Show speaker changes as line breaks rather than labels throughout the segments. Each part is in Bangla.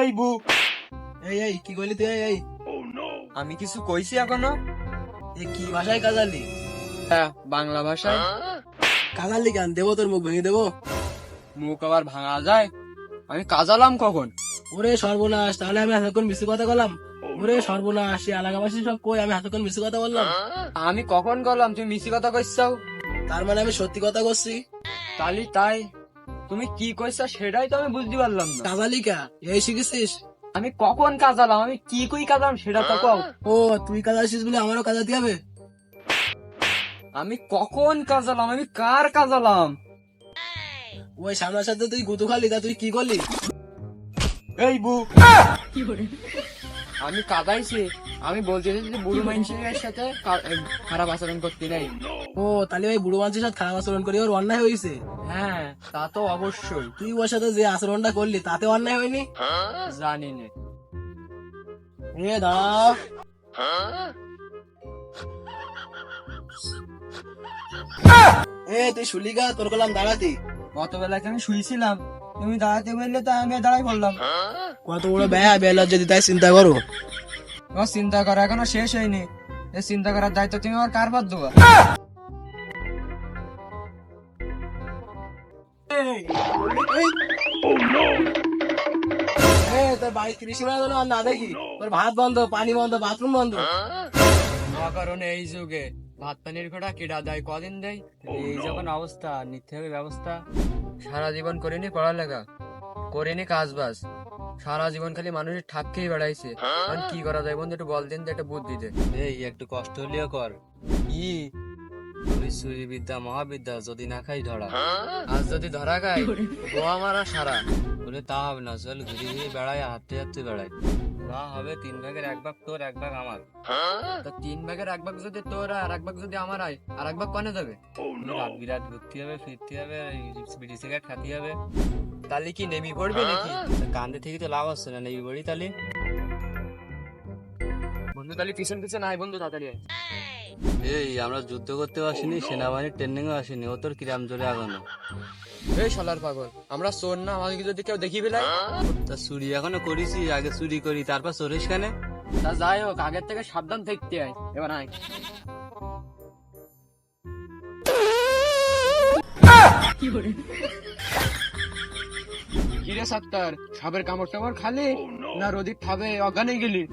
এই বু,
এই কি কইলি তুই? এই
আমি কিছু কইছি এখনো?
এই কি ভাষায় কাজালি?
হ্যাঁ, বাংলা ভাষায়।
কাজালি কেন? দেবো তোর মুখ ভেঙে দেবো।
মুখ আবার ভাঙা যায়? আমি কাজালাম কখন?
ওরে সর্বনাশ, তাহলে আমি এতক্ষণ মিশু কথা বললাম। ওরে সর্বনাশ, এই এলাকাবাসী সব কই আমি এতক্ষণ মিশু কথা বললাম।
আমি কখন গেলাম? তুমি মিছি কথা কইছাও।
তার মানে আমি সত্যি কথা করছি।
তালি তাই, তুমি কি কইছা সেটাই তো আমি বুঝতে পারলাম না।
কাজালি কা এই শিখেছিস?
আমি কখন কাজালাম? আমি কি কই কাজালাম সেটা তো কও।
ও তুই কাজাছিস বলে আমারও কাজাতে হবে?
আমি কখন কাজালাম? আমি কার কাজালাম?
ওই সামনার সাথে তুই গুতু খালি, তা তুই কি করলি?
এই বু, আমি কাদাইছি। আমি বলতে চাইছি যে বুড়ো মানুষের সাথে খারাপ আচরণ করতে নাই।
ও তাহলে ওই বুড়ো মানুষের সাথে খারাপ আচরণ করি ওর অন্যায় হয়েছে?
হ্যাঁ, তা তো অবশ্যই।
তুই ওর সাথে যে আচরণটা করলি তাতে অন্যায় হয়নি?
জানি না।
এ দাঁড়াও। তুই শুলিগা, তোর কলাম দাঁড়াতি।
গতবেলাকে আমি শুয়েছিলাম, তুমি দাঁড়াতে বললে তো আমি দাঁড়াই পড়লাম।
কত বড় ব্যয় বেলা যদি তাই চিন্তা করো।
তোমার চিন্তা করা এখনো শেষ হয়নি। এই চিন্তা করার দায়িত্ব তুমি আমার কার বাদ দেবা?
তোর বাড়ি কৃষি না দেখি তোর ভাত বন্ধ, পানি বন্ধ, বাথরুম বন্ধ।
কারণে এই যুগে ভাত পানির ঘোড়া কেডা দেয়, কদিন দেয়। এই যখন অবস্থা, নিতে হবে ব্যবস্থা। সারা জীবন করিনি পড়ালেখা, করিনি কাজ বাজ, সারা জীবন খালি মানুষের ঠাক খেয়ে বেড়াইছে। এখন কি করা যায় বন্ধু, একটু বল দিন তো, একটা বুদ্ধি দে।
এই একটু কষ্ট হলেও কর।
কি?
ওই চুরি বিদ্যা মহাবিদ্যা যদি না খাই ধরা,
আজ যদি ধরা খাই গোয়া মারা সারা।
বলে তা হবে না, চল ঘুরে ঘুরে বেড়াই, হাঁটতে হাঁটতে বেড়াই। না হবে 3 ভাগের 1 ভাগ তোর, 1 ভাগ আমার।
তা 3 ভাগের 1 ভাগ যদি তোর আর 1 ভাগ যদি আমার হয়, আর 1 ভাগ কনে যাবে?
রাত বিরাত ঘুরতে হবে, ফিরতে হবে, বিড়ি সিগারেট খাতে হবে।
তাহলে কি নেমি পড়বে নাকি?
তা কান্দে থেকে তো লাভ হচ্ছে না, নেই বড়ি তালি।
বন্ধু তাহলে পিছন পিছন আয় বন্ধু, তাড়াতাড়ি আয়।
এই আমরা যুদ্ধ করতে আসিনি, সেনাবাহিনীর ট্রেনিং ও আসিনি, ও তোর কিরাম জোরে আগানো।
এই শালার পাগল, আমরা চোর না? আমাকে যদি কেউ দেখি ফেলায়?
তা চুরি এখনো করিস? আগে চুরি করি তারপর চোরিস কেন?
তা যাই হোক, আগের থেকে সাবধান থাকতে আয়। এবার আয়। কিরে সাত্তার, সাপের কামড় টামড় খালি না রোদির ঠাবে অজ্ঞানে গেলি?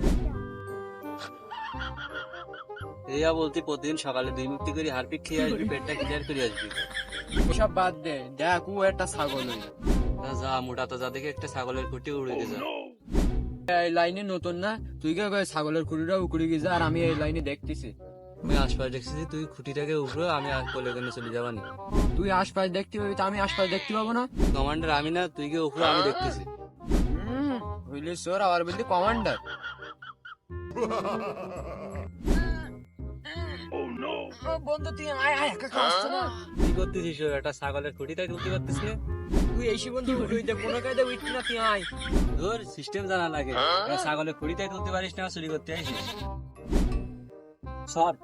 এইয়া বলতি প্রতিদিন সকালে 2 মুক্তি করে হারপিক খেয়ে আসবি, পেটটা ক্লিয়ার করে আসবি।
ওসব বাদ দে, দেখ ও একটা ছাগল হই।
তা যা, মোটা তো যা দেখে একটা ছাগলের খুঁটি উড়ে যা।
এই লাইনে নতুন না, তুই কে ছাগলের খুঁড়িটা উকুড়ে গেছে আর আমি এই লাইনে দেখতেছি।
আমি আশপাশ দেখছি, তুই খুঁটিটাকে উপরে, আমি কোলে কোলে চলে যাবানি।
তুই আশপাশ দেখতে পাবি, তা আমি আশপাশ দেখতে পাবো না?
কমান্ডার আমি না, তুই কে উপরে, আমি দেখতেছি।
বুঝলি চোর, আবার বললি কমান্ডার। বন্ধু তুই আয় আয়, একা একা আসছে না।
কি করতেছিস? একটা ছাগলের খুঁটিটাই তুলতে পারতিস না?
তুই এই বন্ধু উঠে কোনো কায়দা উঠবি না, তুই আয়।
তোর সিস্টেম জানা লাগে, একটা ছাগলের খুঁটিটাই তুলতে পারিস না, চুরি করতে আসিস। সর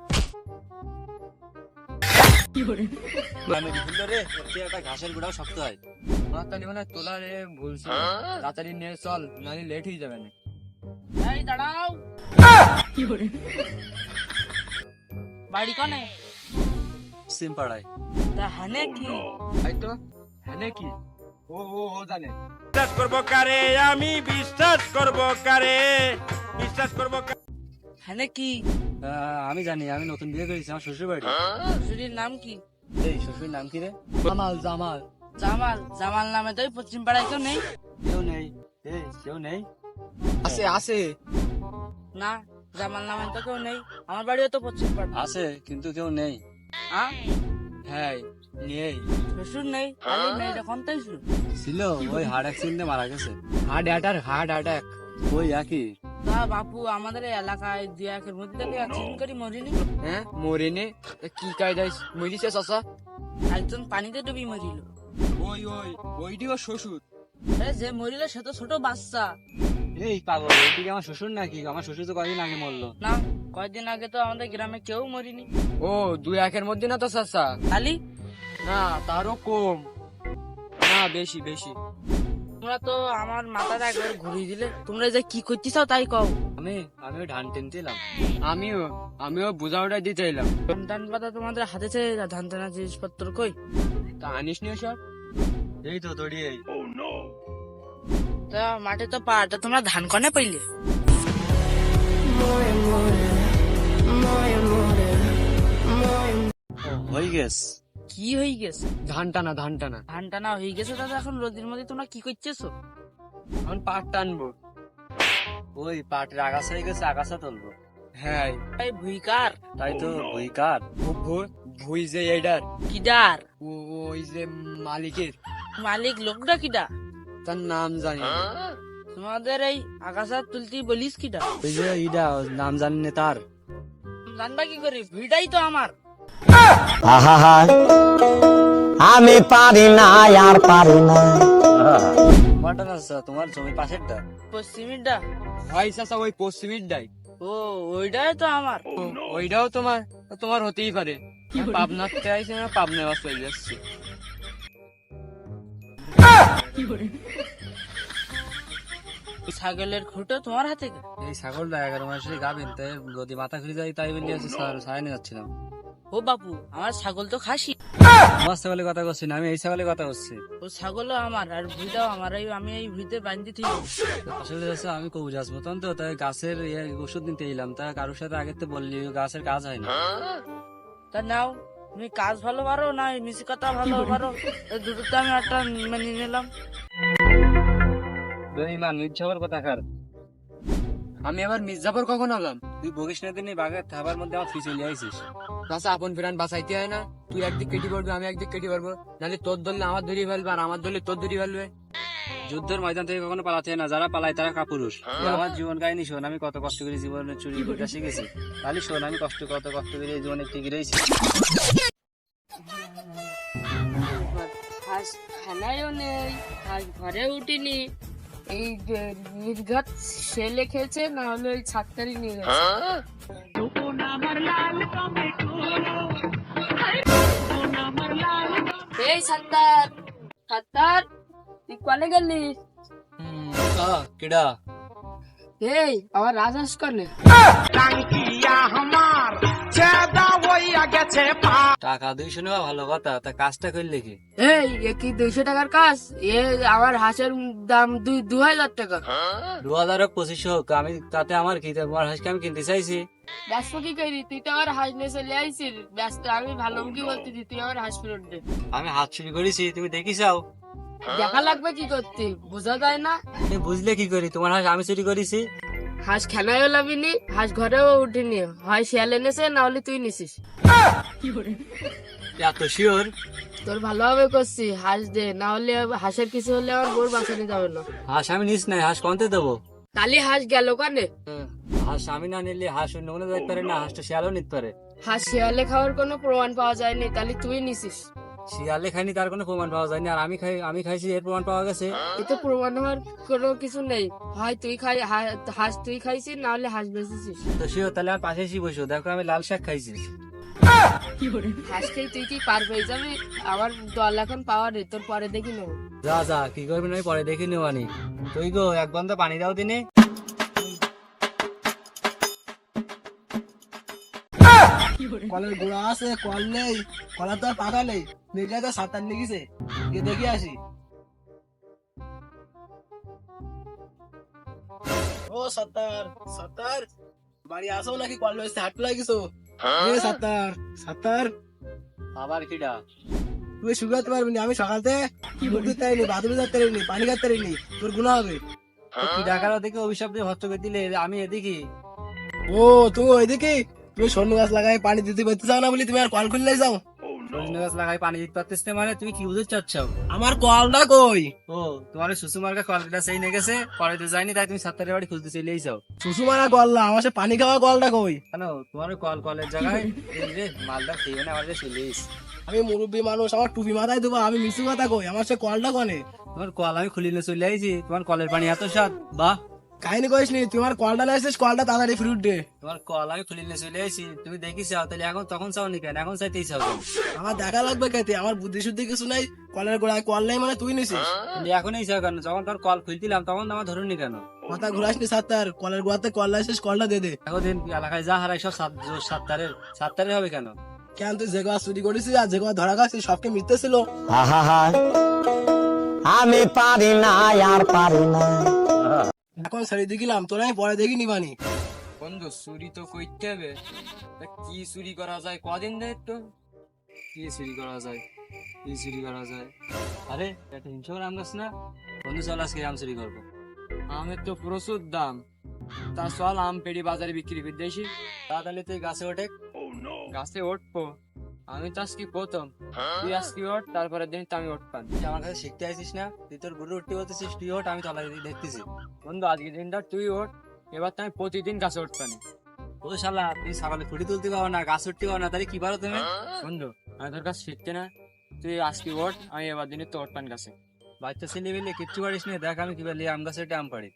আমি ভুললো রে, তোর একটা ঘাসের গোড়াও শক্ত হয়।
আমার তাহলে মানে তোলা রে ভুলছিল। তাড়াতাড়ি নিয়ে চল, নাহলে লেট হয়ে যাবে না। এই দাঁড়াও। বাড়ি কনে?
সিম পাড়ায়।
তা হানে কি? এই তো হানে কি? ও জানে।
বিশ্বাস করবো কারে, আমি বিশ্বাস করবো কারে, বিশ্বাস করবো
হানে কি?
আমি জানি, আমি নতুন বিয়ে করেছি, আমার শ্বশুর বাড়ি।
শ্বশুরের নাম কি?
এই শ্বশুর নাম কি রে?
জামাল। জামাল? জামাল নামে তো পশ্চিম পাড়ায় কেউ নেই?
কেউ নেই। এই কেউ নেই?
আছে আছে না, জামাল নামে তো কেউ নেই। আমার বাড়িও তো পশ্চিম পাড়া।
আছে কিন্তু কেউ নেই। হ্যাঁ নেই।
শ্বশুর নেই, খালি মেয়েটা কোনটাই
ছিল, ওই হার্ট অ্যাক্সিডেন্টে মারা গেছে।
Heart attack.
ওই একই।
তা বাপু আমাদের এই এলাকায় 2-1 মধ্যে থেকে অ্যাক্সিডেন্ট করে মরিনি।
হ্যাঁ মরেনে? কি কায়দায় মরিছে চাচা?
একজন পানিতে ডুবি মরিল।
ওইটি ওর শ্বশুর।
যে মরিল সে তো ছোট বাচ্চা।
এই পাগল, এদিকে আমার শ্বশুর নাকি? আমার শ্বশুর তো কদিন আগে মরলো।
না, কয়েকদিন আগে তো আমাদের গ্রামে কেউ মরিনি।
ও 2-1 মধ্যে না তো চাচা?
খালি
না তারও কম, না বেশি বেশি।
তোমরা তো আমার মাথাটা একবার ঘুরিয়ে দিলে। তোমরা যে কি করতে চাও তাই কও।
আমিও ধান টেনছিলাম।
আমিও বোঝাওটা দিতে এলাম।
ধান টান পাতা তোমাদের হাতে ছেড়ে ধান টানা জিনিসপত্র কই?
তা আনিস নি সব?
এই তো দড়ি এই।
তা মাঠে তো পাটা তোমরা ধান কনে পাইলে?
হয়ে গেছে।
কি হয়ে গেছে?
ধান টানা।
ধান টানা হয়ে গেছে দাদা, এখন রোদের মধ্যে তোমরা কি করতেছো?
এখন পাট টানবো।
ওই পাটের আগাছা হয়ে গেছে, আগাছা তুলবো।
হ্যাঁ,
এই ভুইকার
তাই তো বইকার।
ভুই যে এইটার,
কিডার
ওই যে মালিকের,
মালিক লোকটা কিডা?
তার নাম জানি না।
তোমাদের এই আগাছা তুলতে বলিস কিডা?
ওই যে ইডা নাম জানি না তার।
জানবা কি করি, ভিড়টাই তো আমার।
আমি পারি না আর পারি না।
তোমারটা না তোমার জমির পাশেরটা।
পশ্চিমিরটা?
ভাই চাচা ওই পশ্চিমের ডাই,
ও ওইটাই তো আমার।
ওইটাও তোমার হতেই পারে। পাবনাতে আইসি না, পাবনা আবার চলে যাচ্ছি।
ছাগলের খুঁটো তোমার হাতে?
এই ছাগলটা 11 মাসের গাবেন, তাই যদি মাথা খুলে যায় তাই বলি আছে সারাই নিয়ে যাচ্ছিলাম।
ও বাপু, আমার ছাগল তো খাসি।
আমার ছাগলের কথা করছি না, আমি এই ছাগলের কথা করছি।
ও ছাগলও আমার আর ভুঁইটাও আমার। আমি এই ভুঁইতে বান্ধি ঠিক।
আসলে হচ্ছে আমি কবুজাস মতন তো, তাই গাছের ওষুধ নিতে এলাম। তা কারোর সাথে আগে তো বললি গাছের কাজ হয় না।
তা নাও, তুমি কাজ ভালো পারো না মিশি কথা ভালো পারো, এই দুটোতে আমি একটা মেনে নিলাম।
বেঈমান মির্জাফর কথা কার?
আমি আবার মির্জাফর কখন হলাম?
তুই বকিস না দিনই বাঘের থাবার মধ্যে আমার ফিসে লিয়ে আইছিস।
চাচা আপন ফেরান বাঁচাইতে হয় না? তুই একদিক কেটে পড়বি, আমি একদিক কেটে পারবো, নাহলে তোর ধরলে আমার ধরিয়ে ফেলবে, আর আমার ধরলে তোর ধরিয়ে ফেলবে।
যুদ্ধের ময়দান থেকে কখনো পালাতে হয় না, যারা পালায় তারা কাপুরুষ। তুই আমার জীবন কাহিনী শোন, আমি কত কষ্ট করে জীবনে চুরি করতে শিখেছি। তাহলে শোন, আমি কত কষ্ট করে এই জীবনে টিকে রয়েছি।
হাঁস খানায়ও নেই, হাঁস ঘরে উঠিনি। এই নির্ঘাত ছেলে খেয়েছে, না হলে ওই ছাত্তারি নিয়ে গেছে। এই সাত্তার তুই কলে গেলি?
কেডা?
এই আমার রাজহাঁস কনে?
টাকা 200 নেওয়া ভালো কথা, তা কাজটা করলে কি?
এই এ কি 200 টাকার কাজ? এ আমার হাঁসের দাম 2000 টাকা।
2000 হোক 25 হোক, আমি তাতে আমার কি? তোমার হাঁসকে আমি কিনতে চাইছি।
ব্যস্ত কি করি? তুই তো আমার হাঁস নিয়ে চলে আইছিস ব্যস্ত। আমি ভালো কি বলতে দি, তুই আমার হাঁস ফেরত দে।
আমি হাত চুরি করেছি, তুমি দেখি চাও?
দেখা লাগবে কি করতে, বোঝা যায় না?
তুমি বুঝলে কি করি? তোমার হাঁস আমি চুরি করেছি।
হাঁস খেলায়ও লাভিনি, হাঁস ঘরেও উঠিনি। হয় শিয়াল এনেছে, না হলে তুই নিছিস।
এত শিওর?
তোর ভালোভাবে করছি, হাঁস দে, না হলে হাঁসের কিছু হলে আমার বোর বাঁচানো যাবে না।
হাঁস আমি নিস নাই, হাঁস কনতে দেবো?
তালি হাঁস গেল কানে?
হাঁস আমি না নিলে হাঁস অন্য কোনো দেখতে পারে না, হাঁসটা শিয়ালও নিতে পারে।
হাঁস শিয়ালে খাওয়ার কোনো প্রমাণ পাওয়া যায়নি, তাহলে তুই নিছিস।
শিয়ালে খাইনি তার কোনো প্রমাণ পাওয়া যায়নি, আর আমি খাইছি এর প্রমাণ পাওয়া গেছে।
এতে প্রমাণ হওয়ার কোনো কিছু নেই। হয় তুই হাঁস তুই খাইছিস, না হলে হাঁস বেঁচেছিস।
তো শিওর, তাহলে আমার পাশে এসে বসো, দেখো আমি লাল শাক খাইছি।
হাঁস খেয়ে তুই কি পার পেয়ে যাবি? আমার দল এখন পাওয়ার, তোর পরে দেখি নেবো।
যা যা, কি করবি না পরে দেখে নেওয়ানি। তুই গো এক বন্ধ পানি দাও দিনে।
কলের গোড়া আছে, কল নেই, কলা তো আর পাকা নেই। মেয়েটা তো সাঁতার লেগেছে, গিয়ে দেখে আসি। ও সাত্তার বাড়ি আসো নাকি? কল হয়েছে, হাঁটতে লাগিছো? সাত্তার
আবার কিডা?
তুই শুকাতে পারবি না? আমি সকালতে বাথরুমে যেতে পারিনি, পানি খাতে পারিনি, তোর গুণা হবে।
কি ডাকার দেখে অভিশাপ দিয়ে ভর্ত করে দিলে, আমি এদিকে।
ও তুমি ওইদিকে, তুমি স্বর্ণ গাছ লাগাই পানি দিতে পারতে চাও না বলি তুমি আর কল খুললে যাও?
সজনে গাছ লাগাই পানি দিতে পারতেছ না মানে তুমি কি বুঝতে চাচ্ছাও?
আমার কলটা কই?
ও তোমার সুসু মার্কা কলটা সেই নিয়ে গেছে, কলেজে যায়নি, তাই তুমি সাত্তারের বাড়ি খুঁজতে চলে যাও।
শুশু মারা কল না, আমার সে পানি খাওয়া কলটা কই?
কেন তোমার কলের জায়গায় এই রে মালদা খেয়ে না আমাদের চলে এসে।
আমি মুরব্বী মানুষ, আমার টুপি মাথায় দেবো, আমি মিশু কথা কই? আমার সে কলটা কনে?
তোমার কল আমি খুলিলে চলে আইছি, তোমার কলের পানি এত স্বাদ, বাহ।
কাহিনী কইস নি, তুই আমার কলটা লাইছিস, কলটা তাড়াতাড়ি ফ্রুট দে।
তোমার কল আমি খুলে নিয়ে চলে এসেছি, তুমি দেখি চাও তাহলে এখন তখন চাও নি কেন, এখন চাইতেই চাও কেন?
আমার দেখা লাগবে কেতে, আমার বুদ্ধি শুদ্ধি কিছু নাই, কলের গোড়ায় কল নাই মানে তুই নিছিস।
তুমি এখনই চাও কেন? যখন তোর কল খুলতিলাম তখন তো আমার ধরুন নি কেন?
মাথা ঘুরাস নি সাত্তার, কলের গোড়াতে কল লাইছিস, কলটা দে দে।
এখন দিন এলাকায় যা হারাই সব সাতটারে হবে কেন?
কেন তুই যে গোয়া চুরি করেছিস আর যে গোয়া ধরা খাচ্ছিস সবকে মিথ্যে ছিল।
আহা আমি পারি না আর পারি না।
এখন ছেড়ে দিলাম, তোর আমি পরে দেখি নিবানি।
বন্ধু চুরি তো করতে হবে, তা কি চুরি করা যায় কদিন দেয় তো?
কি চুরি করা যায়? কি চুরি করা যায়? আরে একটা হিংসা আম গাছ না? বন্ধু চল আজকে আম চুরি করবো।
আমের তো প্রচুর দাম, তা চল আম পেড়ি বাজারে বিক্রি করে দিয়েছি।
তাহলে তুই গাছে ওঠে।
গাছে উঠবো আমি তো আজকে প্রথম, তুই আজকে ওঠ, তারপরে দিন তো আমি উঠবান।
তুই আমার কাছে শিখতে আসিস না? তুই তোর গুরু উঠতে বলতেছিস, তুই ওঠ, আমি তলায় দেখতেছি।
বন্ধু আজকে দিনটা তুই ওঠ, এবার তো আমি প্রতিদিন গাছে উঠবানি।
ও শালা, তুই সকালে খুঁটি তুলতে পারো না, গাছ উঠতে পারো না, তাহলে কি পারো তুমি?
বন্ধু আমি তোর কাছে শিখতে না, তুই আজকে ওঠ, আমি এবার দিনে তো উঠবান গাছে।
বাচ্চা ছেলে মিলে কিচ্ছু পারিস নি, দেখ আমি কিভাবে আম গাছে উঠে আম পারি।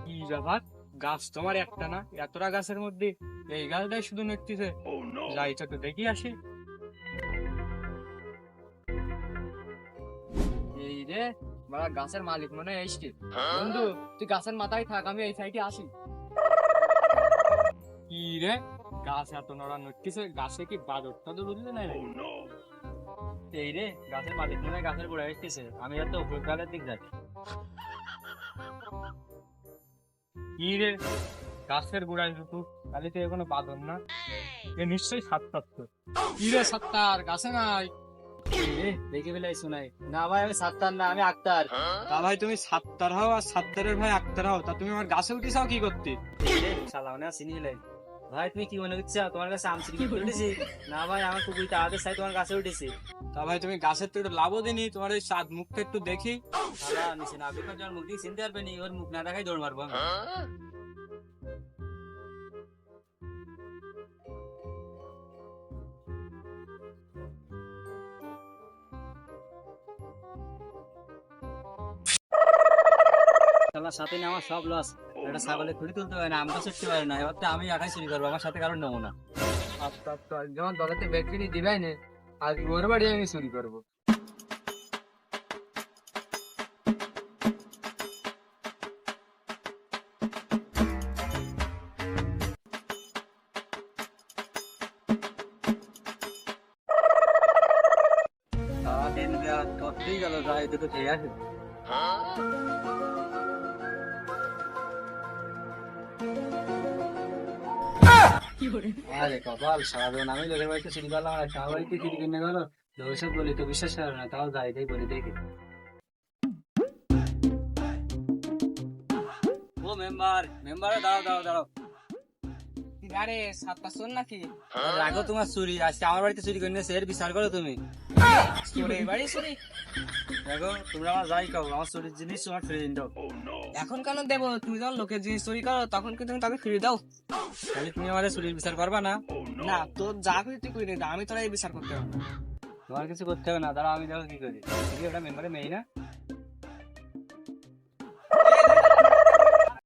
কি ব্যাপার, গাছ তোমার একটা না, এতটা গাছের মধ্যে এই গাছটাই শুধু নড়তেছে। যাই তো একটু দেখি আসি। এই রে বড় গাছের মালিক মনে হয় এসছে। বন্ধু তুই গাছের মাথায় থাক, আমি এই সাইডে আসি। কি রে গাছ এত নড়া নড়তেছে, গাছে কি বাদর টাদর উঠলে নাই নাকি?
এই রে গাছের মালিক মনে হয় গাছের গোড়ায় এসেছে, আমি এত উপর গালের দিক যাচ্ছি।
কি রে গাছের গোড়ায় শুধু, তাহলে তো এখনো বাদর না, এ নিশ্চয়ই সাত্তার। তো কি রে সাত্তার গাছে নাই?
দেখে ফেলাই শোনাই না ভাই, আমি সাত্তার না, আমি আক্তার।
তা ভাই তুমি সাত্তার হও আর সাত্তারের ভাই আক্তার হও, তা তুমি আমার গাছে উঠে চাও কি করতে?
শালা মানে চিনি ফেলাই। ভাই তুমি কি মনে করছো তোমার কাছে আম চুরি করতে উঠেছি? না ভাই, আমার কুকুর তাড়াতে চাই তোমার কাছে উঠেছি।
তা ভাই তুমি গাছের তো একটু লাভও দিনি, তোমার ওই সাত মুখটা একটু দেখি।
শালা নিচে না বেকার যার মুখ দিয়ে চিনতে পারবে নি, ওর মুখ না দেখাই দৌড় মারবো আমি। শালার সাথে না আমার সব লস। একটা ছাগলে খুঁড়ি তুলতে পারে না, আমটা ছুটতে পারে না, এবার তো আমি একাই চুরি করবো, আমার সাথে কারণ নেবো না।
আচ্ছা আচ্ছা, যেমন দলেতে ব্যক্তি দিবাই না, আজ ওর বাড়ি আমি চুরি করবো।
সারাদিন করতেই গেল, যাই দুটো খেয়ে আসে। আরে কপাল, সারাদিন আমি লোকের বাড়িতে চুরি করলাম আর তার বাড়িতে চুরি কিনে গেল। লোক সব বলি তো বিশ্বাস করে না, তাও যাই তাই বলি দেখি। ও মেম্বার, মেম্বার দাঁড়াও দাঁড়াও দাঁড়াও।
আরে সাতটা শোন নাকি?
রাখো তোমার চুরি, আজকে আমার বাড়িতে চুরি করে নিয়েছে, এর বিচার করো তুমি।
তোর এই বাড়ি চুরি?
দেখো তোমরা আমার যাই খাও, আমার চুরির জিনিস তোমার ফিরে দিন দাও।
এখন কেন দেবো? তুমি যখন লোকের জিনিস চুরি করো তখন কি তুমি তাকে ফিরে দাও?
তাহলে তুমি আমাদের চুরির বিচার করবা না?
না, তোর যা খুশি তুই করে দে, আমি তোরা এই বিচার করতে পারবো না।
তোমার কিছু করতে হবে না, দাঁড়াও আমি দেখো কি করি। ওটা মেম্বারের মেয়ে না?